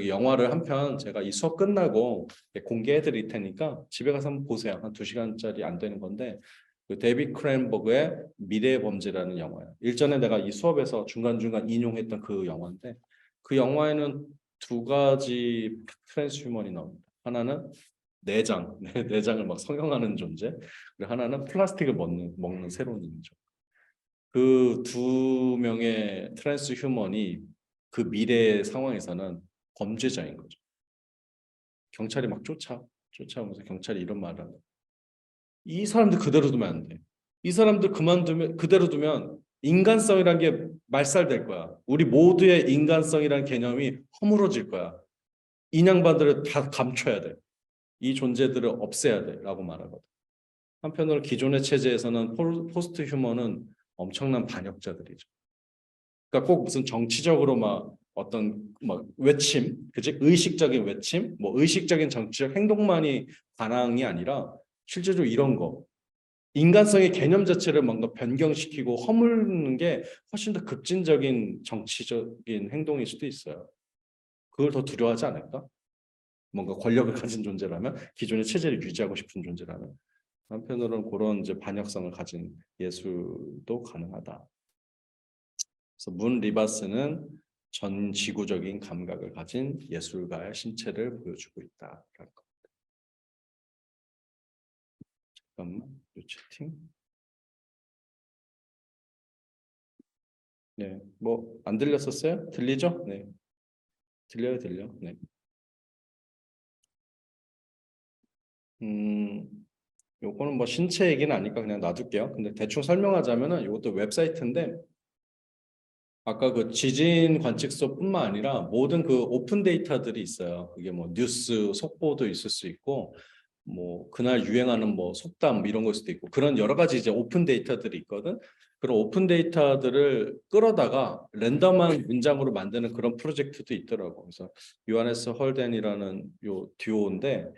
영화를 한 편 제가 이 수업 끝나고 공개해 드릴 테니까 집에 가서 한번 보세요. 한 2시간짜리 안 되는 건데 그 데이비 크랜버그의 미래의 범죄라는 영화예요. 일전에 내가 이 수업에서 중간중간 인용했던 그 영화인데 그 영화에는 두 가지 트랜스휴먼이 나옵니다. 하나는 내장, 내장을 막 성형하는 존재, 그리고 하나는 플라스틱을 먹는 새로운 인종. 그 두 명의 트랜스휴먼이 그 미래의 상황에서는 범죄자인 거죠. 경찰이 막 쫓아오면서 경찰이 이런 말을 합니다. 이 사람들 그대로 두면 안 돼. 이 사람들 그대로 두면 인간성이란 게 말살될 거야. 우리 모두의 인간성이란 개념이 허물어질 거야. 인양반들을 다 감춰야 돼. 이 존재들을 없애야 돼라고 말하거든. 한편으로 기존의 체제에서는 포스트 휴먼은 엄청난 반역자들이죠. 그러니까 꼭 무슨 정치적으로 막 어떤 막 외침, 그지? 의식적인 외침, 뭐 의식적인 정치적 행동만이 반항이 아니라 실제로 이런 거 인간성의 개념 자체를 뭔가 변경시키고 허물는 게 훨씬 더 급진적인 정치적인 행동일 수도 있어요. 그걸 더 두려워하지 않을까? 뭔가 권력을 가진 존재라면, 기존의 체제를 유지하고 싶은 존재라면, 한편으로는 그런 이제 반역성을 가진 예술도 가능하다. 그래서 문 리바스는 전 지구적인 감각을 가진 예술가의 신체를 보여주고 있다라는 것. 잠깐만, 이 채팅. 네, 뭐 안 들렸었어요? 들리죠? 네, 들려. 네. 요거는 뭐 신체 얘기는 아니까 그냥 놔둘게요. 근데 대충 설명하자면은 이것도 웹사이트인데 아까 그 지진 관측소뿐만 아니라 모든 그 오픈 데이터들이 있어요. 그게 뭐 뉴스 속보도 있을 수 있고 뭐 그날 유행하는 뭐 속담 이런 걸 수도 있고 그런 여러 가지 이제 오픈 데이터들이 있거든. 그런 오픈 데이터들을 끌어다가 랜덤한 문장으로 만드는 그런 프로젝트도 있더라고. 그래서 요하네스 헐덴이라는 요 듀오인데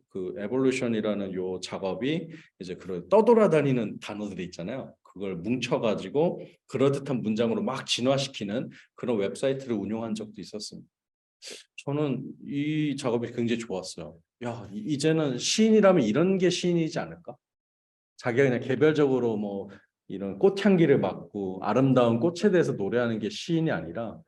그 에볼루션이라는 요 작업이 이제 그런 떠돌아다니는 단어들이 있잖아요. 그걸 뭉쳐가지고 그럴듯한 문장으로 막 진화시키는 그런 웹사이트를 운영한 적도 있었습니다. 저는 이 작업이 굉장히 좋았어요. 야, 이제는 시인이라면 이런 게 시인이지 않을까? 자기가 그냥 개별적으로 뭐 이런 꽃향기를 맡고 아름다운 꽃에 대해서 노래하는 게 시인이 아니라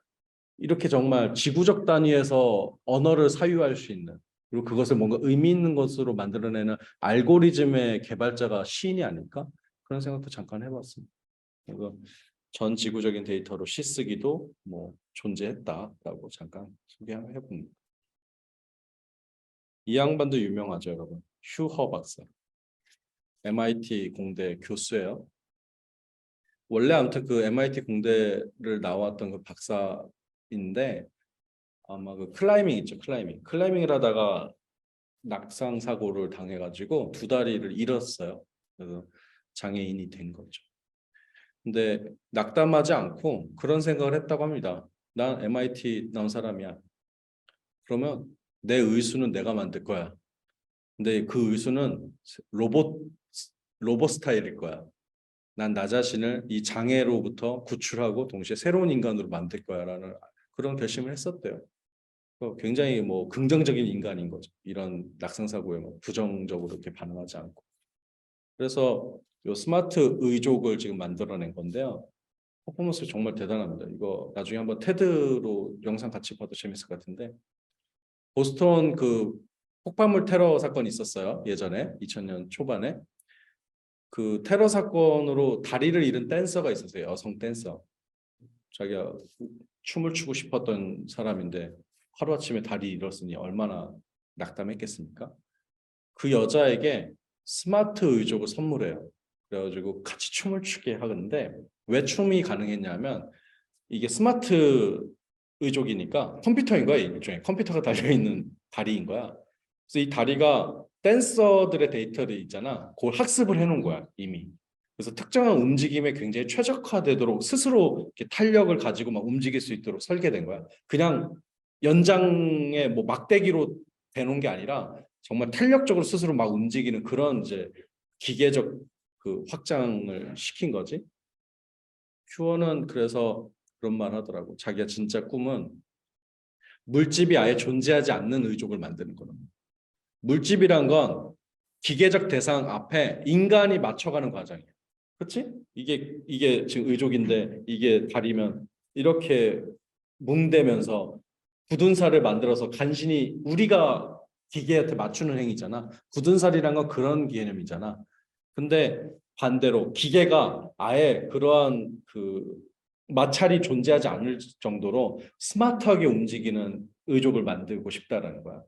이렇게 정말 지구적 단위에서 언어를 사유할 수 있는 그리고 그것을 뭔가 의미 있는 것으로 만들어내는 알고리즘의 개발자가 시인이 아닐까? 그런 생각도 잠깐 해봤습니다. 그래서 전 지구적인 데이터로 시 쓰기도 뭐 존재했다라고 잠깐 소개해봅니다. 이 양반도 유명하죠, 여러분. 휴허 박사. MIT 공대 교수예요. 원래 아무튼 그 MIT 공대를 나왔던 그 박사인데 아마 그 클라이밍 있죠, 클라이밍을 하다가 낙상 사고를 당해가지고 두 다리를 잃었어요. 그래서 장애인이 된 거죠. 근데 낙담하지 않고 그런 생각을 했다고 합니다. 난 MIT 나온 사람이야. 그러면 내 의수는 내가 만들 거야. 근데 그 의수는 로봇 스타일일 거야. 난 나 자신을 이 장애로부터 구출하고 동시에 새로운 인간으로 만들 거야라는 그런 결심을 했었대요. 굉장히 뭐 긍정적인 인간인 거죠. 이런 낙상 사고에 뭐 부정적으로 이렇게 반응하지 않고. 그래서 요 스마트 의족을 지금 만들어낸 건데요. 퍼포먼스 정말 대단합니다. 이거 나중에 한번 테드로 영상 같이 봐도 재밌을 것 같은데 보스턴 그 폭발물 테러 사건이 있었어요. 예전에 2000년 초반에 그 테러 사건으로 다리를 잃은 댄서가 있었어요. 여성 댄서. 자기가 춤을 추고 싶었던 사람인데 하루아침에 다리 잃었으니 얼마나 낙담했겠습니까? 그 여자에게 스마트 의족을 선물해요. 그래가지고 같이 춤을 추게 하는데 왜 춤이 가능했냐면 이게 스마트 의족이니까 컴퓨터인 거야. 일종의 컴퓨터가 달려있는 다리인 거야. 그래서 이 다리가 댄서들의 데이터를 있잖아. 그걸 학습을 해놓은 거야 이미. 그래서 특정한 움직임에 굉장히 최적화되도록 스스로 이렇게 탄력을 가지고 막 움직일 수 있도록 설계된 거야. 그냥 연장에 뭐 막대기로 대놓은 게 아니라 정말 탄력적으로 스스로 막 움직이는 그런 이제 기계적 그 확장을 시킨 거지. 큐어는 그래서 그런 말 하더라고. 자기가 진짜 꿈은 물집이 아예 존재하지 않는 의족을 만드는 거는. 물집이란 건 기계적 대상 앞에 인간이 맞춰가는 과정이에요. 그렇지? 이게 지금 의족인데 이게 다리면 이렇게 뭉대면서 굳은 살을 만들어서 간신히 우리가 기계한테 맞추는 행위잖아. 굳은 살이란 건 그런 개념이잖아. 근데 반대로 기계가 아예 그러한 그 마찰이 존재하지 않을 정도로 스마트하게 움직이는 의족을 만들고 싶다라는 거야.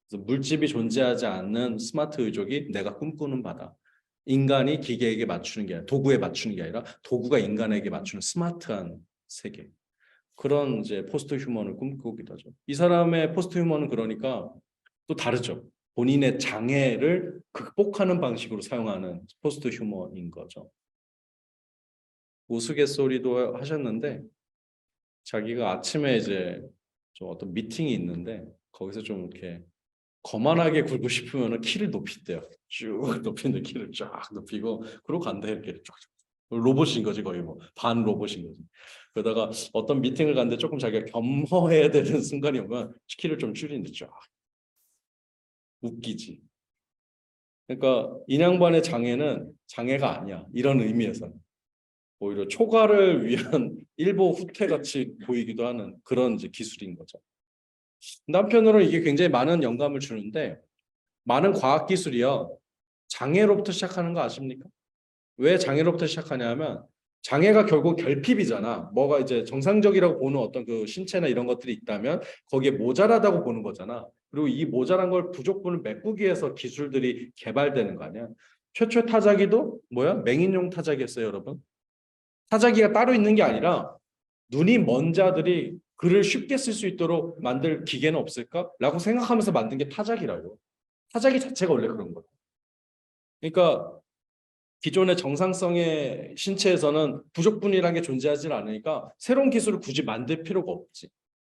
그래서 물집이 존재하지 않는 스마트 의족이 내가 꿈꾸는 바다. 인간이 기계에게 맞추는 게 아니라 도구에 맞추는 게 아니라 도구가 인간에게 맞추는 스마트한 세계. 그런 이제 포스트 휴먼을 꿈꾸기도 하죠. 이 사람의 포스트 휴먼은 그러니까 또 다르죠. 본인의 장애를 극복하는 방식으로 사용하는 포스트 휴머인 거죠. 우스갯소리도 하셨는데 자기가 아침에 이제 좀 어떤 미팅이 있는데 거기서 좀 이렇게 거만하게 굴고 싶으면 키를 높인대요. 쭉 높이는데 키를 쫙 높이고 그러고 간다 이렇게 쫙. 로봇인 거지 거의 뭐 반 로봇인 거지. 그러다가 어떤 미팅을 갔는데 조금 자기가 겸허해야 되는 순간이 오면 키를 좀 줄이는데 쫙. 웃기지. 그러니까 인양반의 장애는 장애가 아니야. 이런 의미에서는. 오히려 초과를 위한 일보 후퇴같이 보이기도 하는 그런 이제 기술인 거죠. 한편으로는 이게 굉장히 많은 영감을 주는데 많은 과학 기술이요. 장애로부터 시작하는 거 아십니까? 왜 장애로부터 시작하냐면 장애가 결국 결핍이잖아. 뭐가 이제 정상적이라고 보는 어떤 그 신체나 이런 것들이 있다면 거기에 모자라다고 보는 거잖아. 그리고 이 모자란 걸 부족분을 메꾸기 위해서 기술들이 개발되는 거 아니야. 최초의 타자기도 뭐야? 맹인용 타자기였어요, 여러분. 타자기가 따로 있는 게 아니라 눈이 먼 자들이 글을 쉽게 쓸 수 있도록 만들 기계는 없을까? 라고 생각하면서 만든 게 타자기라고. 타자기 자체가 원래 그런 거야. 그러니까 기존의 정상성의 신체에서는 부족분이라는 게 존재하지 않으니까 새로운 기술을 굳이 만들 필요가 없지.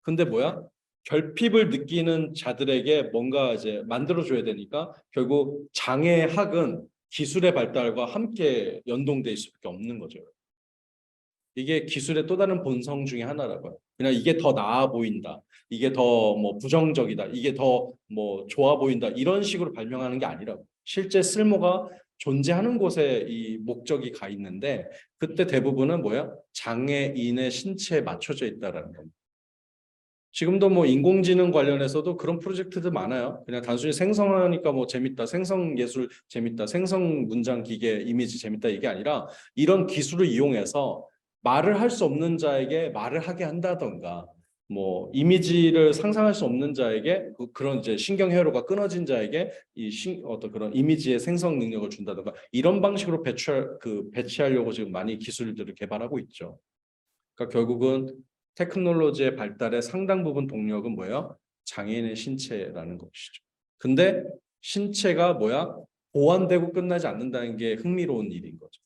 근데 뭐야? 결핍을 느끼는 자들에게 뭔가 이제 만들어줘야 되니까 결국 장애학은 기술의 발달과 함께 연동돼 있을 수밖에 없는 거죠. 이게 기술의 또 다른 본성 중에 하나라고요. 그냥 이게 더 나아 보인다. 이게 더 뭐 부정적이다. 이게 더 뭐 좋아 보인다. 이런 식으로 발명하는 게 아니라고. 실제 쓸모가 존재하는 곳에 이 목적이 가 있는데 그때 대부분은 뭐야? 장애인의 신체에 맞춰져 있다라는 겁니다. 지금도 뭐 인공지능 관련해서도 그런 프로젝트들 많아요. 그냥 단순히 생성하니까 뭐 재밌다, 생성 예술 재밌다, 생성 문장 기계 이미지 재밌다 이게 아니라 이런 기술을 이용해서 말을 할 수 없는 자에게 말을 하게 한다던가 뭐 이미지를 상상할 수 없는 자에게 그런 이제 신경 회로가 끊어진 자에게 어떤 그런 이미지의 생성 능력을 준다던가 이런 방식으로 배치하려고 지금 많이 기술들을 개발하고 있죠. 그러니까 결국은 테크놀로지의 발달의 상당 부분 동력은 뭐예요? 장애인의 신체라는 것이죠. 근데 신체가 뭐야? 보완되고 끝나지 않는다는 게 흥미로운 일인 거죠.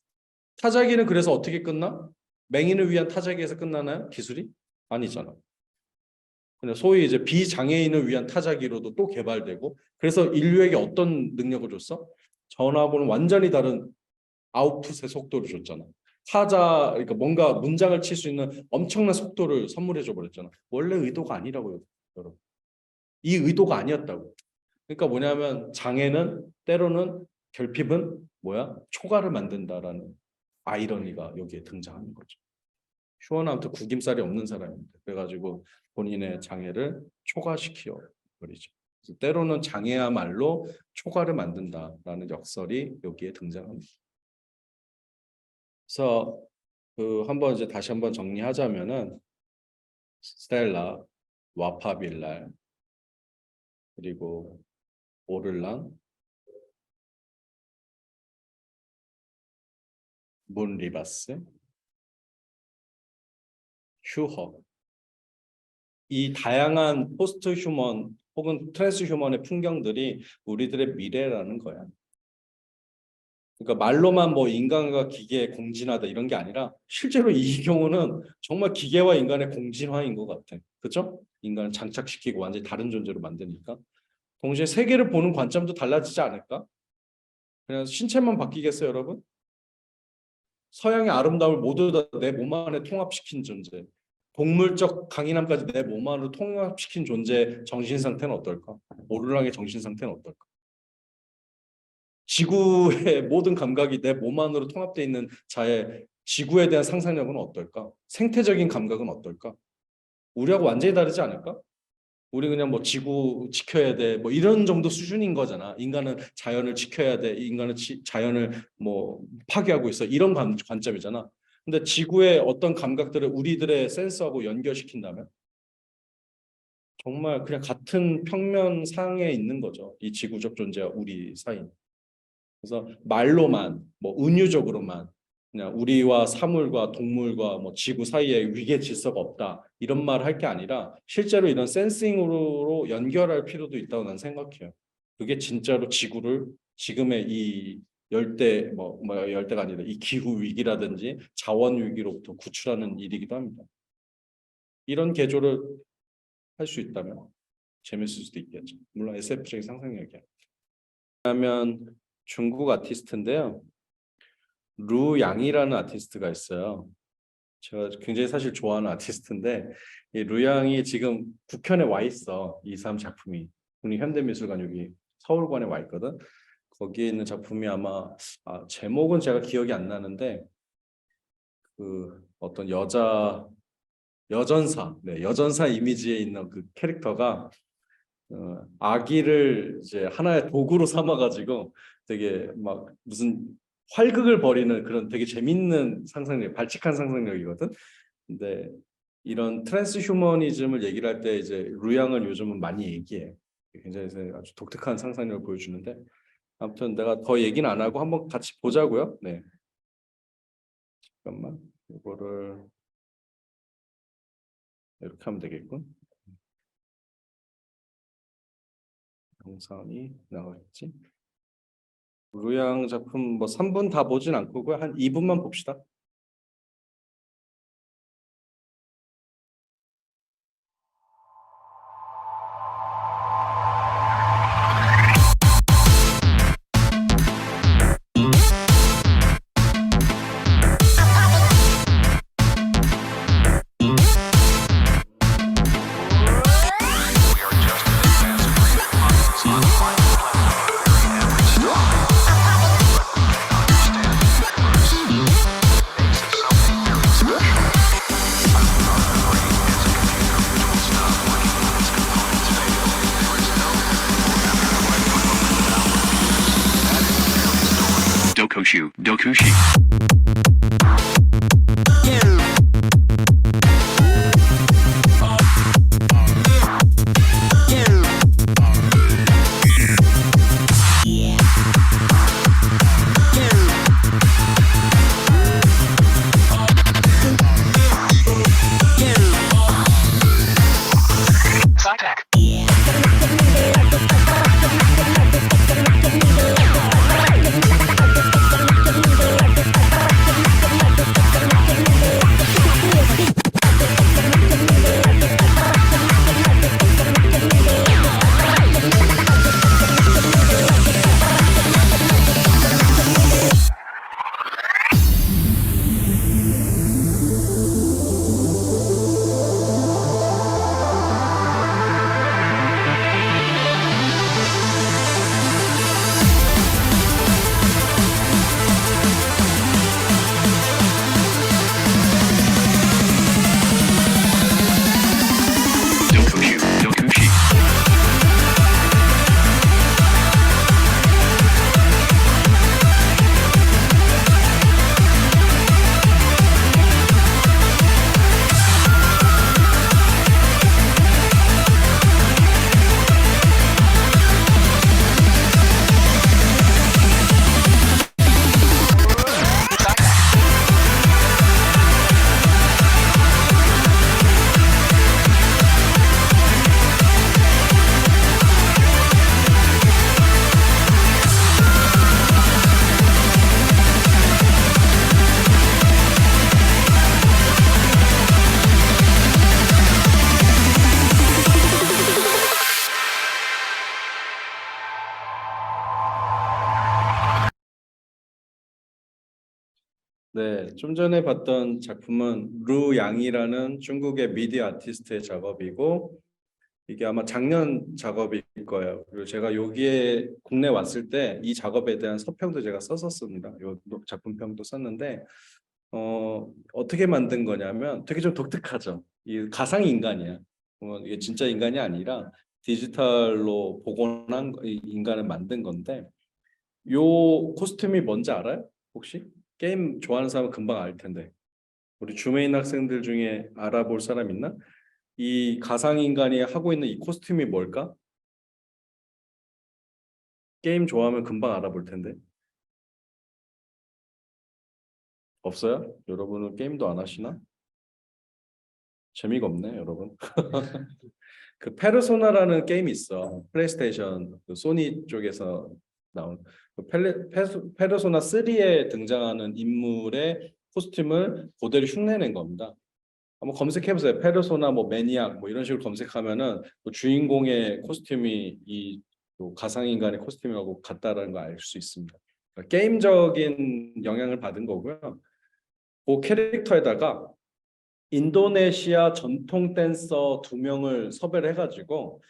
타자기는 그래서 어떻게 끝나? 맹인을 위한 타자기에서 끝나나요? 기술이? 아니잖아. 근데 소위 이제 비장애인을 위한 타자기로도 또 개발되고 그래서 인류에게 어떤 능력을 줬어? 전하고는 완전히 다른 아웃풋의 속도를 줬잖아. 그러니까 뭔가 문장을 칠 수 있는 엄청난 속도를 선물해 줘 버렸잖아. 원래 의도가 아니라고요, 여러분. 이 의도가 아니었다고. 그러니까 뭐냐면 장애는 때로는 결핍은 뭐야? 초과를 만든다라는 아이러니가 여기에 등장하는 거죠. 휴원은 아무튼 구김살이 없는 사람입니다. 그래가지고 본인의 장애를 초과시켜 버리죠. 때로는 장애야말로 초과를 만든다라는 역설이 여기에 등장합니다. 그래서 한번 이제 다시 한번 정리하자면은 스텔라, 와파빌랄, 그리고 오를랑, 문 리바스, 휴허 이 다양한 포스트 휴먼 혹은 트랜스 휴먼의 풍경들이 우리들의 미래라는 거야. 그러니까 말로만 뭐 인간과 기계의 공진화다 이런 게 아니라 실제로 이 경우는 정말 기계와 인간의 공진화인 것 같아. 그렇죠? 인간을 장착시키고 완전히 다른 존재로 만드니까. 동시에 세계를 보는 관점도 달라지지 않을까? 그냥 신체만 바뀌겠어요, 여러분? 서양의 아름다움을 모두 다 내 몸 안에 통합시킨 존재. 동물적 강인함까지 내 몸 안으로 통합시킨 존재의 정신 상태는 어떨까? 오르랑의 정신 상태는 어떨까? 지구의 모든 감각이 내 몸 안으로 통합되어 있는 자의 지구에 대한 상상력은 어떨까? 생태적인 감각은 어떨까? 우리하고 완전히 다르지 않을까? 우리 그냥 뭐 지구 지켜야 돼 뭐 이런 정도 수준인 거잖아. 인간은 자연을 지켜야 돼. 인간은 자연을 뭐 파괴하고 있어. 이런 관점이잖아. 근데 지구의 어떤 감각들을 우리들의 센서하고 연결시킨다면 정말 그냥 같은 평면 상에 있는 거죠. 이 지구적 존재와 우리 사이. 그래서 말로만 뭐 은유적으로만 그냥 우리와 사물과 동물과 뭐 지구 사이에 위계 질서가 없다 이런 말을 할 게 아니라 실제로 이런 센싱으로 연결할 필요도 있다고 난 생각해요. 그게 진짜로 지구를 지금의 이 열대가 아니라 이 기후 위기라든지 자원 위기로부터 구출하는 일이기도 합니다. 이런 개조를 할 수 있다면 재밌을 수도 있겠죠. 물론 SF적인 상상력이야. 그러면 중국 아티스트인데요. 루양이라는 아티스트가 있어요. 제가 굉장히 사실 좋아하는 아티스트인데 이 루양이 지금 국현에 와 있어. 이 사람 작품이. 국립현대미술관 여기 서울관에 와 있거든. 거기에 있는 작품이 아마 제목은 제가 기억이 안 나는데 그 어떤 여전사 이미지에 있는 그 캐릭터가 아기를 이제 하나의 도구로 삼아가지고 되게 막 무슨 활극을 벌이는 그런 되게 재밌는 상상력, 발칙한 상상력이거든. 근데 이런 트랜스 휴머니즘을 얘기를 할 때 이제 루양을 요즘은 많이 얘기해. 굉장히 아주 독특한 상상력을 보여주는데 아무튼 내가 더 얘기는 안 하고 한번 같이 보자고요. 네. 잠깐만 이거를 이렇게 하면 되겠군. 영상이 나와있지. 루양 작품 뭐 3분 다 보진 않고요. 한 2분만 봅시다. Yokushi. Yokushi. 네, 좀 전에 봤던 작품은 루 양이라는 중국의 미디 아티스트의 작업이고 이게 아마 작년 작업일 거예요. 그리고 제가 여기에 국내 왔을 때 이 작업에 대한 서평도 제가 썼었습니다. 요 작품평도 썼는데 어떻게 만든 거냐면 되게 좀 독특하죠. 이 가상 인간이야. 이게 진짜 인간이 아니라 디지털로 복원한 이 인간을 만든 건데 요 코스튬이 뭔지 알아요? 혹시? 게임 좋아하는 사람은 금방 알 텐데 우리 줌에 학생들 중에 알아볼 사람 있나? 이 가상인간이 하고 있는 이 코스튬이 뭘까? 게임 좋아하면 금방 알아볼 텐데 없어요? 여러분은 게임도 안 하시나? 재미가 없네 여러분. 그 페르소나라는 게임이 있어. 플레이스테이션 그 소니 쪽에서 나온 그 페르소나 3에 등장하는 인물의 코스튬을 그대로 흉내낸 겁니다. 한번 검색해보세요. 페르소나 뭐 매니악 뭐 이런 식으로 검색하면은 그 주인공의 코스튬이 또 가상인간의 코스튬하고 같다라는 걸 알 수 있습니다. 그러니까 게임적인 영향을 받은 거고요. 그 캐릭터에다가 인도네시아 전통 댄서 2명을 섭외를 해가지고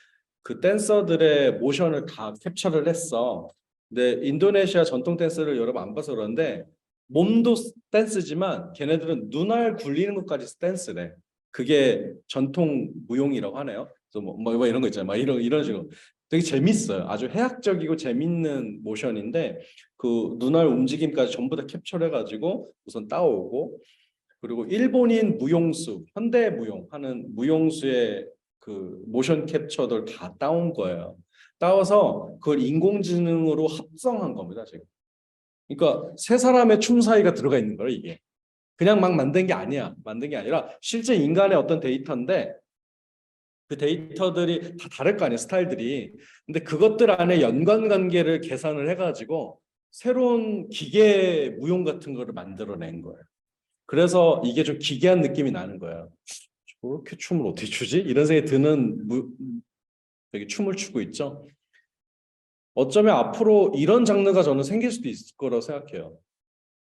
그 댄서들의 모션을 다 캡처를 했어. 근데 인도네시아 전통 댄스를 여러분 안 봐서 그런데 몸도 댄스지만 걔네들은 눈알 굴리는 것까지 댄스래. 그게 전통 무용이라고 하네요. 그래서 뭐 이런 거 있잖아요. 막 이런 식으로 되게 재밌어요. 아주 해학적이고 재밌는 모션인데 그 눈알 움직임까지 전부 다 캡처를 해가지고 우선 따오고 그리고 일본인 무용수, 현대 무용 하는 무용수의 그 모션 캡처들 다 따온 거예요. 따와서 그걸 인공지능으로 합성한 겁니다, 지금. 그러니까 세 사람의 춤 사이가 들어가 있는 거예요, 이게. 그냥 막 만든 게 아니야. 만든 게 아니라 실제 인간의 어떤 데이터인데 그 데이터들이 다 다를 거 아니에요, 스타일들이. 근데 그것들 안에 연관관계를 계산을 해가지고 새로운 기계 무용 같은 거를 만들어낸 거예요. 그래서 이게 좀 기괴한 느낌이 나는 거예요. 저렇게 춤을 어떻게 추지? 이런 생각이 드는 되게 춤을 추고 있죠. 어쩌면 앞으로 이런 장르가 저는 생길 수도 있을 거라고 생각해요.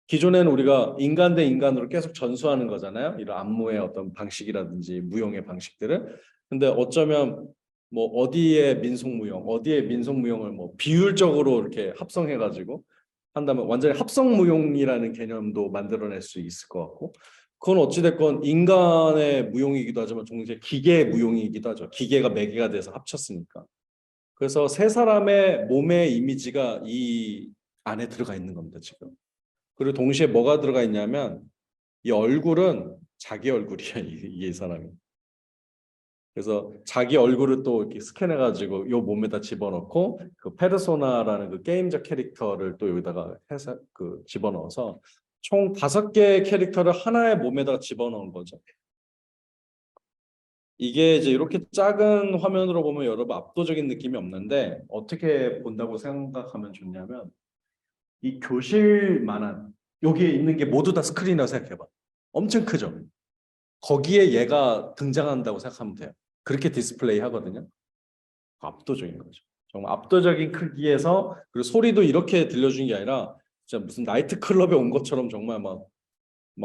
기존에는 우리가 인간 대 인간으로 계속 전수하는 거잖아요. 이런 안무의 어떤 방식이라든지 무용의 방식들을. 근데 어쩌면 뭐 어디에 민속무용을 뭐 비율적으로 이렇게 합성해가지고 한다면 완전히 합성무용이라는 개념도 만들어낼 수 있을 것 같고 그건 어찌됐건 인간의 무용이기도 하지만 동시에 기계의 무용이기도 하죠. 기계가 매개가 돼서 합쳤으니까. 그래서 세 사람의 몸의 이미지가 이 안에 들어가 있는 겁니다, 지금. 그리고 동시에 뭐가 들어가 있냐면 이 얼굴은 자기 얼굴이야 이 사람이. 그래서 자기 얼굴을 또 이렇게 스캔해가지고 요 몸에다 집어넣고 그 페르소나라는 그 게임적 캐릭터를 또 여기다가 해서 그 집어넣어서 총 5개의 캐릭터를 하나의 몸에다가 집어넣은 거죠. 이게 이제 이렇게 작은 화면으로 보면 여러분 압도적인 느낌이 없는데 어떻게 본다고 생각하면 좋냐면 이 교실만한 여기에 있는 게 모두 다 스크린이라고 생각해봐. 엄청 크죠. 거기에 얘가 등장한다고 생각하면 돼요. 그렇게 디스플레이 하거든요. 압도적인 거죠. 정말 압도적인 크기에서 그리고 소리도 이렇게 들려주는 게 아니라 진짜 무슨 나이트 클럽에 온 것처럼 정말 막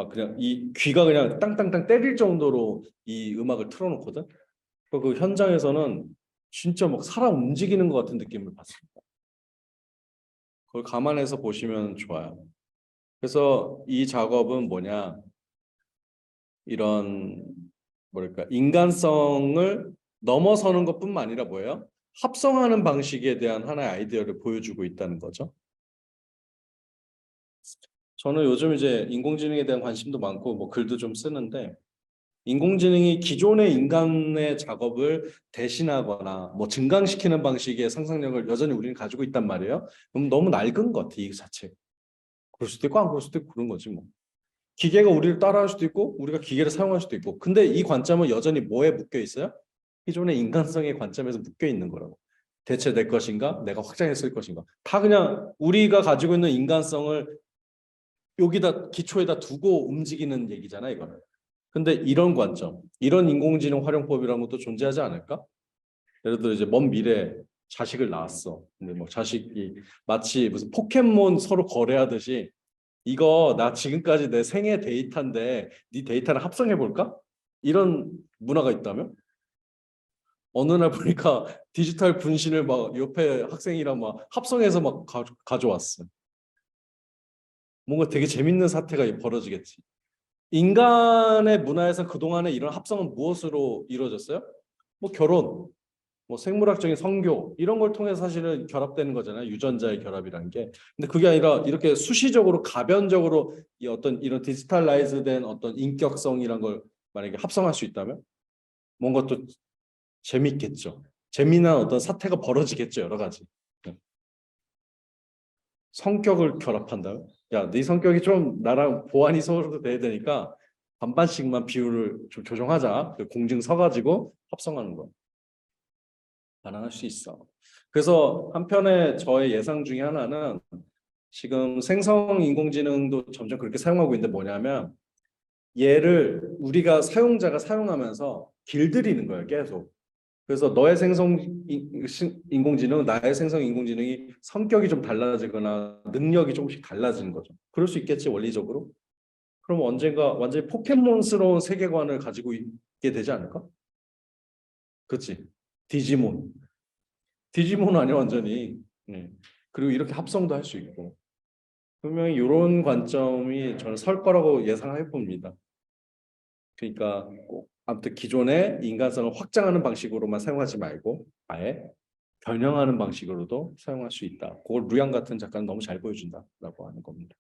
그냥 이 귀가 그냥 땅땅땅 때릴 정도로 이 음악을 틀어놓거든. 그 현장에서는 진짜 막 사람 움직이는 것 같은 느낌을 받습니다. 그걸 감안해서 보시면 좋아요. 그래서 이 작업은 뭐냐, 이런 뭐랄까 인간성을 넘어서는 것뿐만 아니라 뭐예요? 합성하는 방식에 대한 하나의 아이디어를 보여주고 있다는 거죠. 저는 요즘 이제 인공지능에 대한 관심도 많고 뭐 글도 좀 쓰는데 인공지능이 기존의 인간의 작업을 대신하거나 뭐 증강시키는 방식의 상상력을 여전히 우리는 가지고 있단 말이에요. 그럼 너무 낡은 것 같아 이 자체. 그럴 수도 있고 안 그럴 수도 있고 그런 거지 뭐. 기계가 우리를 따라할 수도 있고 우리가 기계를 사용할 수도 있고 근데 이 관점은 여전히 뭐에 묶여 있어요? 기존의 인간성의 관점에서 묶여 있는 거라고. 대체 내 것인가? 내가 확장했을 것인가? 다 그냥 우리가 가지고 있는 인간성을 여기다 기초에다 두고 움직이는 얘기잖아 이거는. 근데 이런 관점, 이런 인공지능 활용법이라는 것도 존재하지 않을까? 예를 들어 이제 먼 미래에 자식을 낳았어. 근데 뭐 자식이 마치 무슨 포켓몬 서로 거래하듯이 이거 나 지금까지 내 생애 데이터인데 네 데이터를 합성해 볼까? 이런 문화가 있다면 어느 날 보니까 디지털 분신을 막 옆에 학생이랑 막 합성해서 막 가져왔어. 뭔가 되게 재밌는 사태가 벌어지겠지. 인간의 문화에서 그동안에 이런 합성은 무엇으로 이루어졌어요? 뭐 결혼, 뭐 생물학적인 성교 이런 걸 통해서 사실은 결합되는 거잖아요. 유전자의 결합이라는 게. 근데 그게 아니라 이렇게 수시적으로 가변적으로 이 어떤 이런 디지털라이즈된 어떤 인격성이란 걸 만약에 합성할 수 있다면 뭔가 또 재밌겠죠. 재미난 어떤 사태가 벌어지겠죠. 여러 가지. 성격을 결합한다면 야, 네 성격이 좀 나랑 보완이 서로 돼야 되니까 반반씩만 비율을 좀 조정하자. 공증 서가지고 합성하는 거. 가능할 수 있어. 그래서 한편에 저의 예상 중에 하나는 지금 생성 인공지능도 점점 그렇게 사용하고 있는데 뭐냐면 얘를 우리가 사용자가 사용하면서 길들이는 거예요, 계속. 그래서 너의 생성 인공지능, 나의 생성 인공지능이 성격이 좀 달라지거나 능력이 조금씩 달라지는 거죠. 그럴 수 있겠지, 원리적으로. 그럼 언젠가 완전히 포켓몬스러운 세계관을 가지고 있게 되지 않을까? 그렇지. 디지몬. 디지몬 아니야 완전히. 네. 그리고 이렇게 합성도 할 수 있고 분명히 이런 관점이 저는 설 거라고 예상해 봅니다. 그러니까 꼭 아무튼 기존의 인간성을 확장하는 방식으로만 사용하지 말고 아예 변형하는 방식으로도 사용할 수 있다. 그걸 루양 같은 작가는 너무 잘 보여준다라고 하는 겁니다.